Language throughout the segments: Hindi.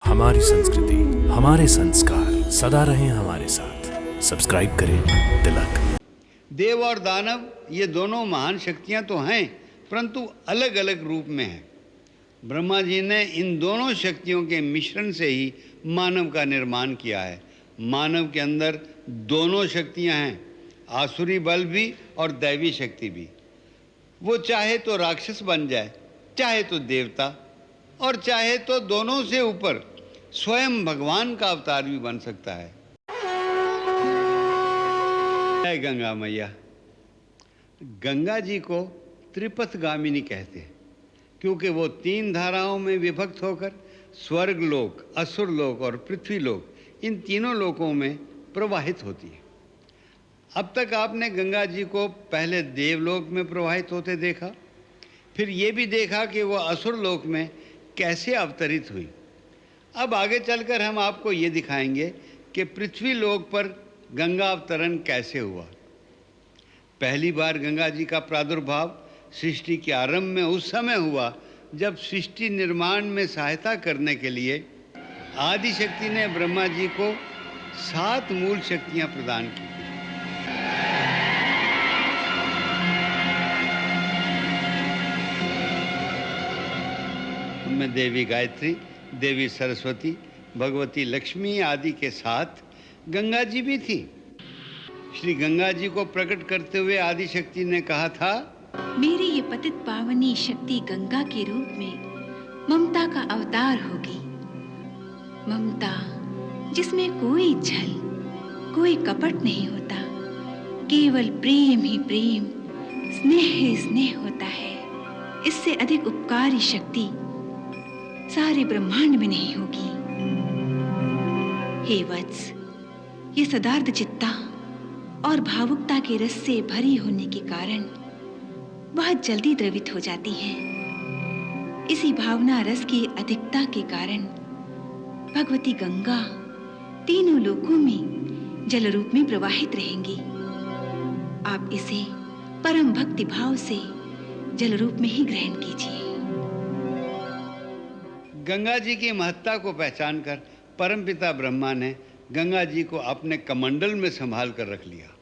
हमारी संस्कृति, हमारे संस्कार सदा रहें हमारे साथ। सब्सक्राइब करें तिलक। देव और दानव ये दोनों महान शक्तियां तो हैं, परंतु अलग अलग रूप में हैं। ब्रह्मा जी ने इन दोनों शक्तियों के मिश्रण से ही मानव का निर्माण किया है। मानव के अंदर दोनों शक्तियां हैं, आसुरी बल भी और दैवी शक्ति भी। वो चाहे तो राक्षस बन जाए, चाहे तो देवता, और चाहे तो दोनों से ऊपर स्वयं भगवान का अवतार भी बन सकता है। जय गंगा मैया। गंगा जी को त्रिपथगामिनी कहते हैं, क्योंकि वो 3 धाराओं में विभक्त होकर स्वर्ग लोक, असुर लोक और पृथ्वी लोक, इन तीनों लोकों में प्रवाहित होती है। अब तक आपने गंगा जी को पहले देवलोक में प्रवाहित होते देखा, फिर ये भी देखा कि वो असुर लोक में कैसे अवतरित हुई। अब आगे चलकर हम आपको ये दिखाएंगे कि पृथ्वी लोक पर गंगा अवतरण कैसे हुआ। पहली बार गंगा जी का प्रादुर्भाव सृष्टि के आरंभ में उस समय हुआ जब सृष्टि निर्माण में सहायता करने के लिए आदि शक्ति ने ब्रह्मा जी को 7 मूल शक्तियां प्रदान की। उनमें देवी गायत्री, देवी सरस्वती, भगवती लक्ष्मी आदि के साथ गंगा जी भी थी। श्री गंगा जी को प्रकट करते हुए आदि शक्ति ने कहा था, मेरी ये पतित पावनी शक्ति गंगा के रूप में ममता का अवतार होगी। ममता जिसमें कोई छल, कोई कपट नहीं होता, केवल प्रेम ही प्रेम, स्नेह ही स्नेह होता है। इससे अधिक उपकारी शक्ति सारे ब्रह्मांड में नहीं होगी। हे वत्स, ये सदार्थ चित्ता और भावुकता के रस से भरी होने के कारण बहुत जल्दी द्रवित हो जाती हैं। इसी भावना रस की अधिकता के कारण भगवती गंगा तीनों लोकों में जल रूप में प्रवाहित रहेंगी। आप इसे परम भक्ति भाव से जल रूप में ही ग्रहण कीजिए। गंगा जी की महत्ता को पहचानकर परमपिता ब्रह्मा ने गंगा जी को अपने कमंडल में संभाल कर रख लिया।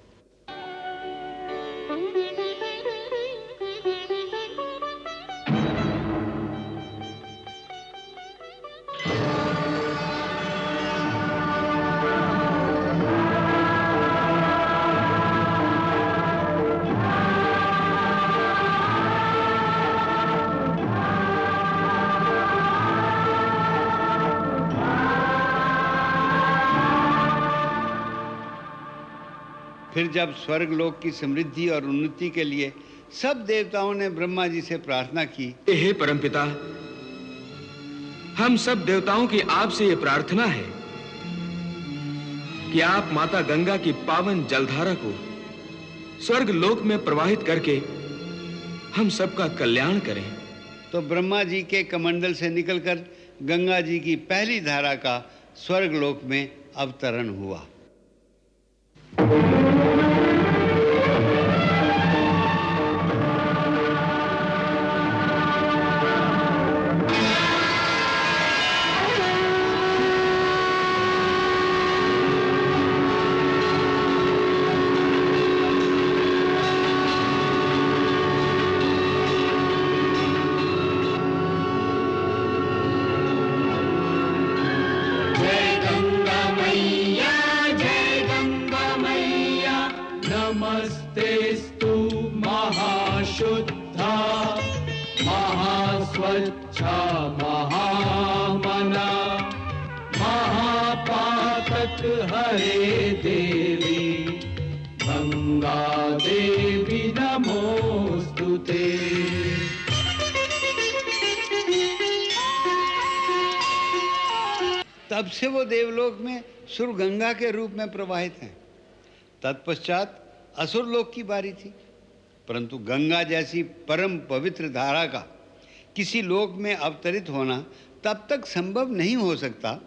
फिर जब स्वर्ग लोक की समृद्धि और उन्नति के लिए सब देवताओं ने ब्रह्मा जी से प्रार्थना की, हे परमपिता, हम सब देवताओं की आपसे ये प्रार्थना है कि आप माता गंगा की पावन जलधारा को स्वर्ग लोक में प्रवाहित करके हम सबका कल्याण करें। तो ब्रह्मा जी के कमंडल से निकलकर गंगा जी की पहली धारा का स्वर्ग लोक में अवतरण हुआ। नमस्तेस्तु महाशुद्धा महास्वच्छा महामना महापातक हरे देवी गंगा देवी नमोस्तुते। तब से वो देवलोक में सुर गंगा के रूप में प्रवाहित हैं। तत्पश्चात असुर लोक की बारी थी, परंतु गंगा जैसी परम पवित्र धारा का किसी लोक में अवतरित होना तब तक संभव नहीं हो सकता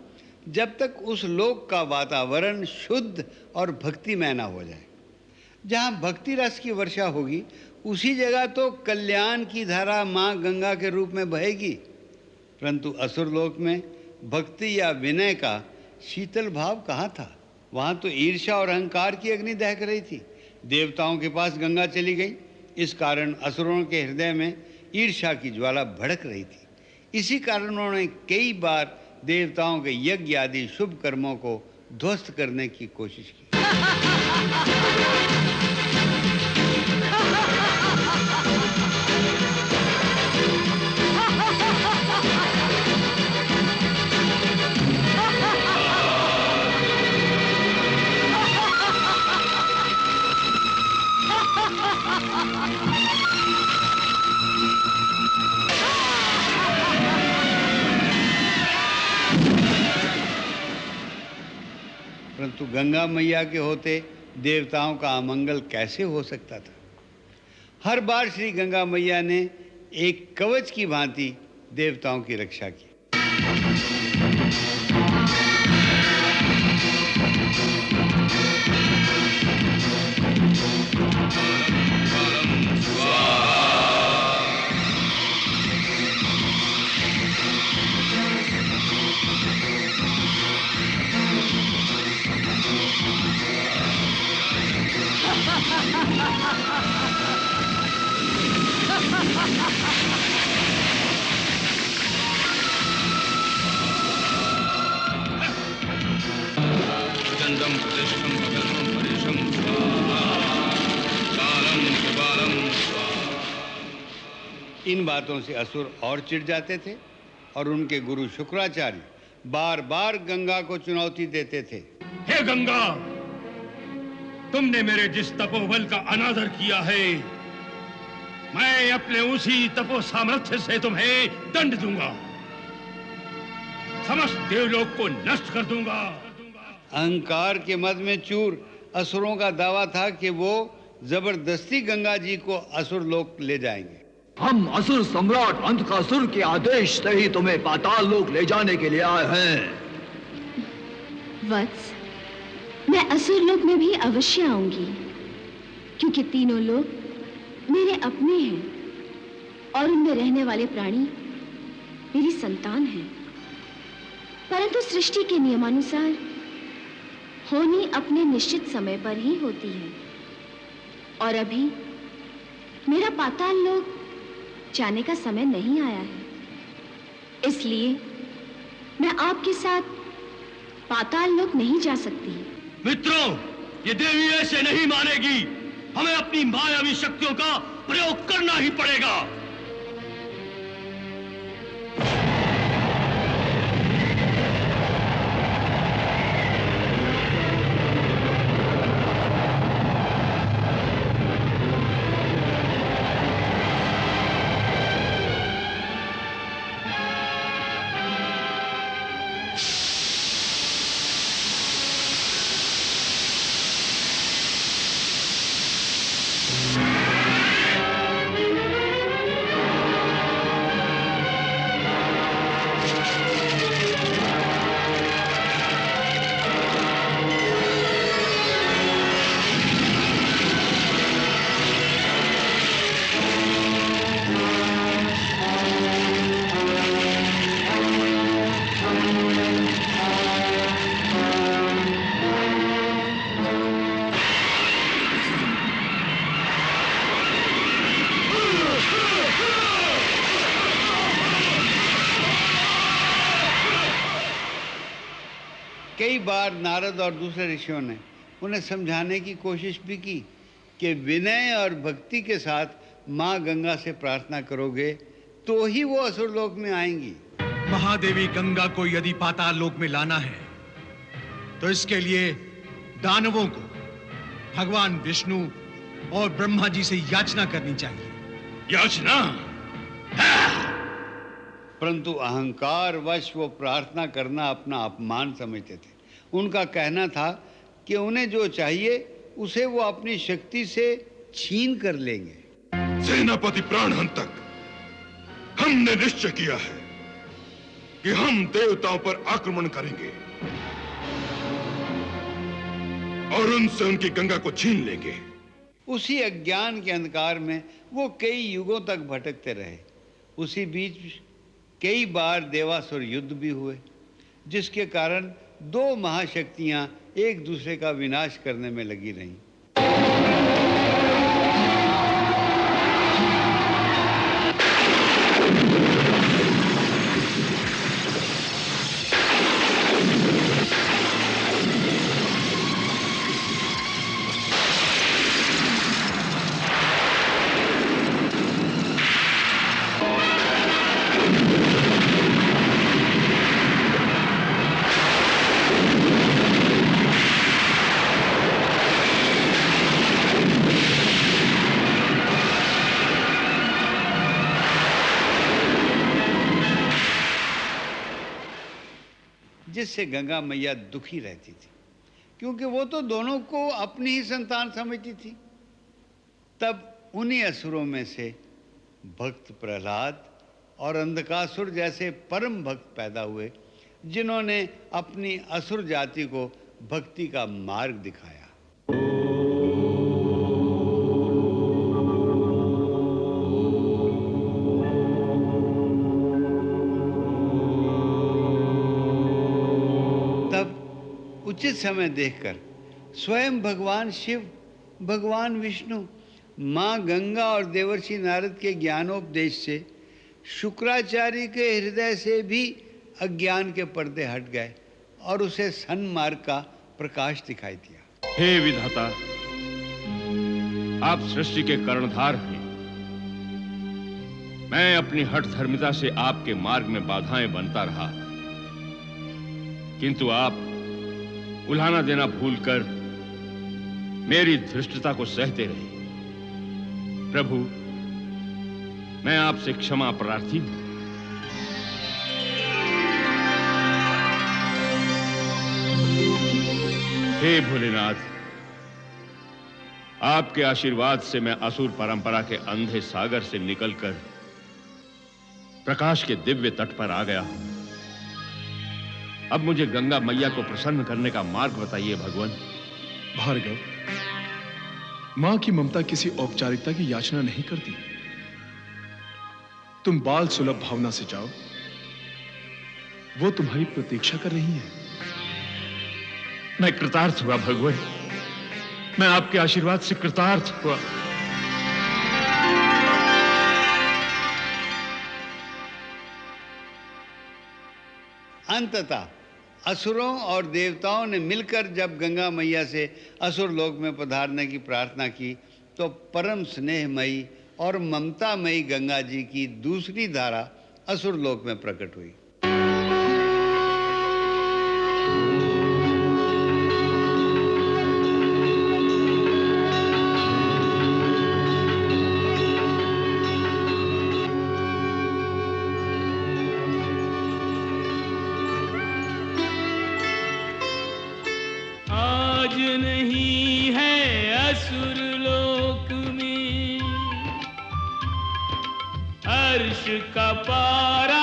जब तक उस लोक का वातावरण शुद्ध और भक्तिमय ना हो जाए। जहाँ भक्ति रस की वर्षा होगी उसी जगह तो कल्याण की धारा माँ गंगा के रूप में बहेगी, परंतु असुर लोक में भक्ति या विनय का शीतल भाव कहाँ था। वहाँ तो ईर्ष्या और अहंकार की अग्नि दहक रही थी। देवताओं के पास गंगा चली गई, इस कारण असुरों के हृदय में ईर्ष्या की ज्वाला भड़क रही थी। इसी कारण उन्होंने कई बार देवताओं के यज्ञ आदि शुभ कर्मों को ध्वस्त करने की कोशिश की। परंतु गंगा मैया के होते देवताओं का अमंगल कैसे हो सकता था। हर बार श्री गंगा मैया ने एक कवच की भांति देवताओं की रक्षा की। इन बातों से असुर और चिढ़ जाते थे और उनके गुरु शुक्राचार्य बार बार गंगा को चुनौती देते थे। हे गंगा, तुमने मेरे जिस तपोबल का अनादर किया है, मैं अपने उसी तपो सामर्थ्य से तुम्हें दंड दूंगा, समस्त देवलोक को नष्ट कर दूंगा। अहंकार के मद में चूर असुरों का दावा था कि वो जबरदस्ती गंगा जी को असुर लोक ले जाएंगे। हम असुर सम्राट अंधकासुर के आदेश से ही तुम्हें पाताल लोक ले जाने के लिए आए हैं। वत्स, मैं असुर लोक में भी अवश्य आऊंगी, क्योंकि तीनों लोक मेरे अपने हैं और उनमें रहने वाले प्राणी मेरी संतान हैं। परंतु सृष्टि के नियमानुसार होनी अपने निश्चित समय पर ही होती है और अभी मेरा पाताल लोक जाने का समय नहीं आया है। इसलिए मैं आपके साथ पाताल लोक नहीं जा सकती। मित्रों, ये देवी ऐसे नहीं मानेगी। हमें अपनी मायावी शक्तियों का प्रयोग करना ही पड़ेगा। कई बार नारद और दूसरे ऋषियों ने उन्हें समझाने की कोशिश भी की कि विनय और भक्ति के साथ माँ गंगा से प्रार्थना करोगे तो ही वो असुर लोक में आएंगी। महादेवी गंगा को यदि पाताल लोक में लाना है तो इसके लिए दानवों को भगवान विष्णु और ब्रह्मा जी से याचना करनी चाहिए। याचना? परंतु अहंकार वश वो प्रार्थना करना अपना अपमान समझते थे। उनका कहना था कि उन्हें जो चाहिए उसे वो अपनी शक्ति से छीन कर लेंगे। सेनापति प्राणहंतक, हमने निश्चय किया है कि हम देवताओं पर आक्रमण करेंगे और उनसे उनकी गंगा को छीन लेंगे। उसी अज्ञान के अंधकार में वो कई युगों तक भटकते रहे। उसी बीच कई बार देवासुर युद्ध भी हुए। जिसके कारण दो महाशक्तियां एक दूसरे का विनाश करने में लगी रहीं। जिससे गंगा मैया दुखी रहती थी, क्योंकि वो तो दोनों को अपनी ही संतान समझती थी। तब उन्हीं असुरों में से भक्त प्रहलाद और अंधकासुर जैसे परम भक्त पैदा हुए, जिन्होंने अपनी असुर जाति को भक्ति का मार्ग दिखाया। उचित समय देखकर स्वयं भगवान शिव, भगवान विष्णु, माँ गंगा और देवर्षि नारद के ज्ञानोपदेश से शुक्राचार्य के हृदय से भी अज्ञान के पर्दे हट गए और उसे सन्मार्ग का प्रकाश दिखाई दिया। हे विधाता, आप सृष्टि के कर्णधार हैं। मैं अपनी हठ धर्मिता से आपके मार्ग में बाधाएं बनता रहा, किंतु आप उल्हाना देना भूलकर मेरी धृष्टता को सहते रहे। प्रभु, मैं आपसे क्षमा प्रार्थी हूं। हे भोलेनाथ, आपके आशीर्वाद से मैं असुर परंपरा के अंधे सागर से निकलकर प्रकाश के दिव्य तट पर आ गया हूं। अब मुझे गंगा मैया को प्रसन्न करने का मार्ग बताइए भगवान। भार्गव, मां की ममता किसी औपचारिकता की याचना नहीं करती। तुम बाल सुलभ भावना से जाओ, वो तुम्हारी प्रतीक्षा कर रही है। मैं कृतार्थ हुआ भगवान, मैं आपके आशीर्वाद से कृतार्थ हुआ। अंततः असुरों और देवताओं ने मिलकर जब गंगा मैया से असुर लोक में पधारने की प्रार्थना की, तो परम स्नेहमयी और ममतामयी गंगा जी की दूसरी धारा असुर लोक में प्रकट हुई। नहीं है असुर लोक में हर्ष का पारावार,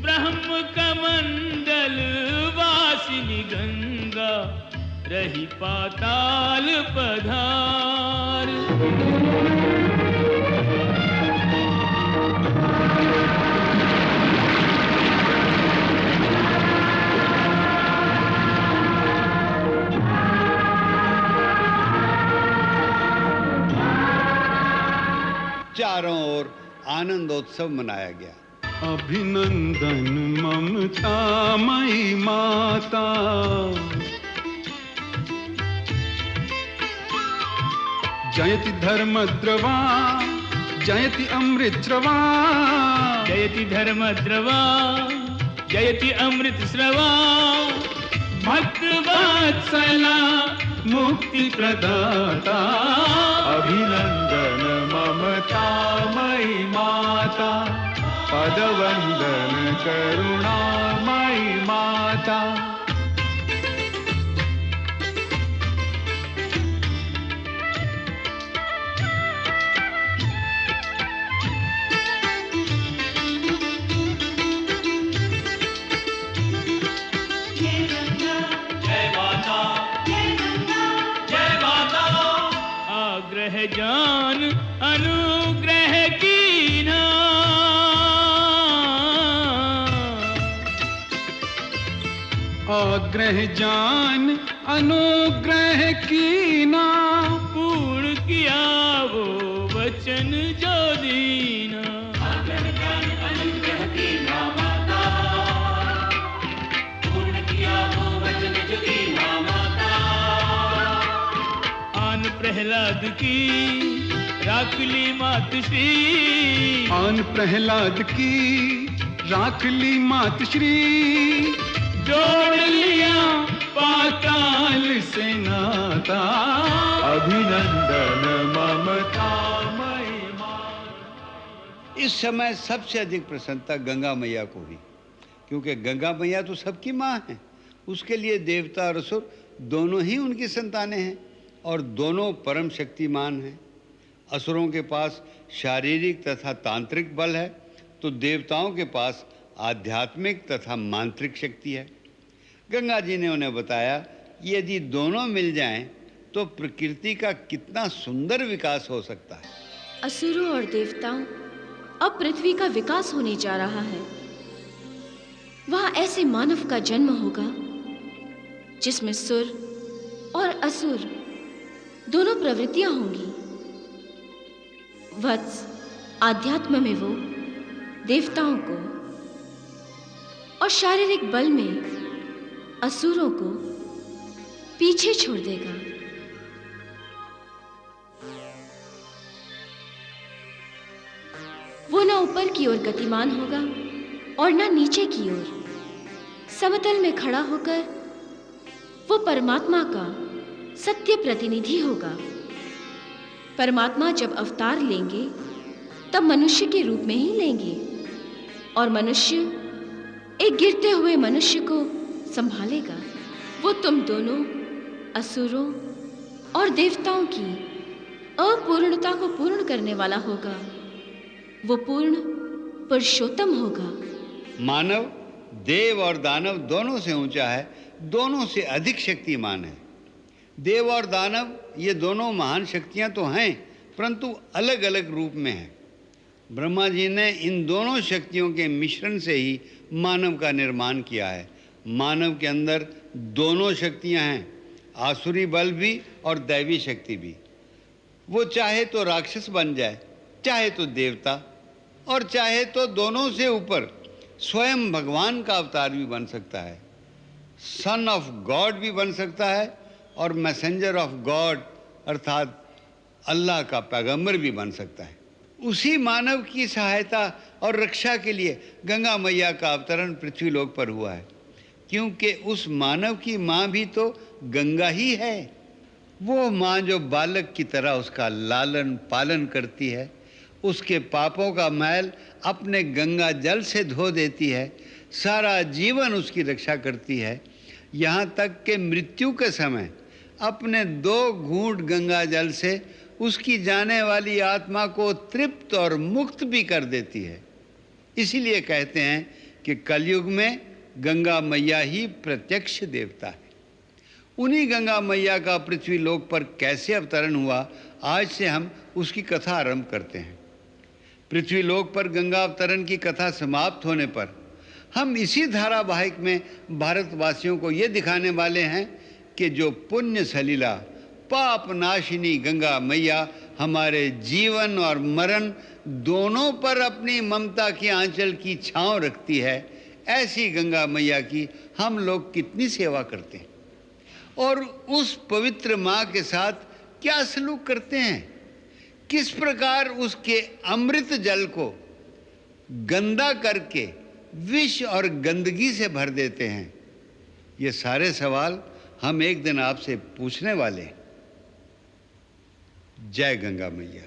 ब्रह्म कमंडल वासिनी गंगा रही पाताल पधार। चारों ओर आनंदोत्सव मनाया गया। अभिनंदन ममतामयी माता, जयति धर्मद्रवा, जयति अमृतस्रवा, जयति धर्मद्रवा, जयति अमृतस्रवा, भक्तवत्सला मुक्ति प्रदाता। अभिनंदन ममतामयी माता, पदवंदन करुणामयी माता। जान अनुग्रह कीना, आग्रह जान अनुग्रह कीना, पूर्ण किया वो वचन जो दीना। आग्रह जान अनुग्रह कीना माता, पूर्ण किया वो वचन जो दीना माता। आन प्रहलाद की राख ली मातश्री, आन प्रहलाद की राख ली मातश्री। जोड़ लिया पाताल से नाता, अभिनंदन ममता इस समय सबसे अधिक प्रसन्नता गंगा मैया को हुई, क्योंकि गंगा मैया तो सबकी माँ है। उसके लिए देवता और असुर दोनों ही उनकी संतानें हैं और दोनों परम शक्तिमान हैं। असुरों के पास शारीरिक तथा तांत्रिक बल है, तो देवताओं के पास आध्यात्मिक तथा मांत्रिक शक्ति है। गंगा जी ने उन्हें बताया यदि दोनों मिल जाएं तो प्रकृति का कितना सुंदर विकास हो सकता है। असुरों और देवताओं, अब पृथ्वी का विकास होने जा रहा है। वहां ऐसे मानव का जन्म होगा जिसमें सुर और असुर दोनों प्रवृत्तियां होंगी। वत्स आध्यात्म में वो देवताओं को और शारीरिक बल में असुरों को पीछे छोड़ देगा। वो ना ऊपर की ओर गतिमान होगा और ना नीचे की ओर। समतल में खड़ा होकर वो परमात्मा का सत्य प्रतिनिधि होगा। परमात्मा जब अवतार लेंगे तब मनुष्य के रूप में ही लेंगे और मनुष्य एक गिरते हुए मनुष्य को संभालेगा। वो तुम दोनों असुरों और देवताओं की अपूर्णता को पूर्ण करने वाला होगा। वो पूर्ण पुरुषोत्तम होगा। मानव देव और दानव दोनों से ऊंचा है, दोनों से अधिक शक्तिमान है। देव और दानव ये दोनों महान शक्तियां तो हैं, परंतु अलग अलग रूप में हैं। ब्रह्मा जी ने इन दोनों शक्तियों के मिश्रण से ही मानव का निर्माण किया है। मानव के अंदर दोनों शक्तियां हैं, आसुरी बल भी और दैवी शक्ति भी। वो चाहे तो राक्षस बन जाए, चाहे तो देवता, और चाहे तो दोनों से ऊपर स्वयं भगवान का अवतार भी बन सकता है। सन ऑफ गॉड भी बन सकता है और मैसेंजर ऑफ गॉड अर्थात अल्लाह का पैगंबर भी बन सकता है। उसी मानव की सहायता और रक्षा के लिए गंगा मैया का अवतरण पृथ्वीलोक पर हुआ है, क्योंकि उस मानव की माँ भी तो गंगा ही है। वो माँ जो बालक की तरह उसका लालन पालन करती है, उसके पापों का मैल अपने गंगा जल से धो देती है, सारा जीवन उसकी रक्षा करती है, यहाँ तक कि मृत्यु के समय अपने 2 घूंट गंगा जल से उसकी जाने वाली आत्मा को तृप्त और मुक्त भी कर देती है। इसीलिए कहते हैं कि कलयुग में गंगा मैया ही प्रत्यक्ष देवता है। उन्हीं गंगा मैया का पृथ्वी लोक पर कैसे अवतरण हुआ, आज से हम उसकी कथा आरंभ करते हैं। पृथ्वी लोक पर गंगा अवतरण की कथा समाप्त होने पर हम इसी धारावाहिक में भारतवासियों को ये दिखाने वाले हैं कि जो पुण्य सलीला पाप नाशिनी गंगा मैया हमारे जीवन और मरण दोनों पर अपनी ममता की आंचल की छांव रखती है, ऐसी गंगा मैया की हम लोग कितनी सेवा करते हैं और उस पवित्र माँ के साथ क्या सलूक करते हैं, किस प्रकार उसके अमृत जल को गंदा करके विष और गंदगी से भर देते हैं। ये सारे सवाल हम एक दिन आपसे पूछने वाले हैं। जय गंगा मैया।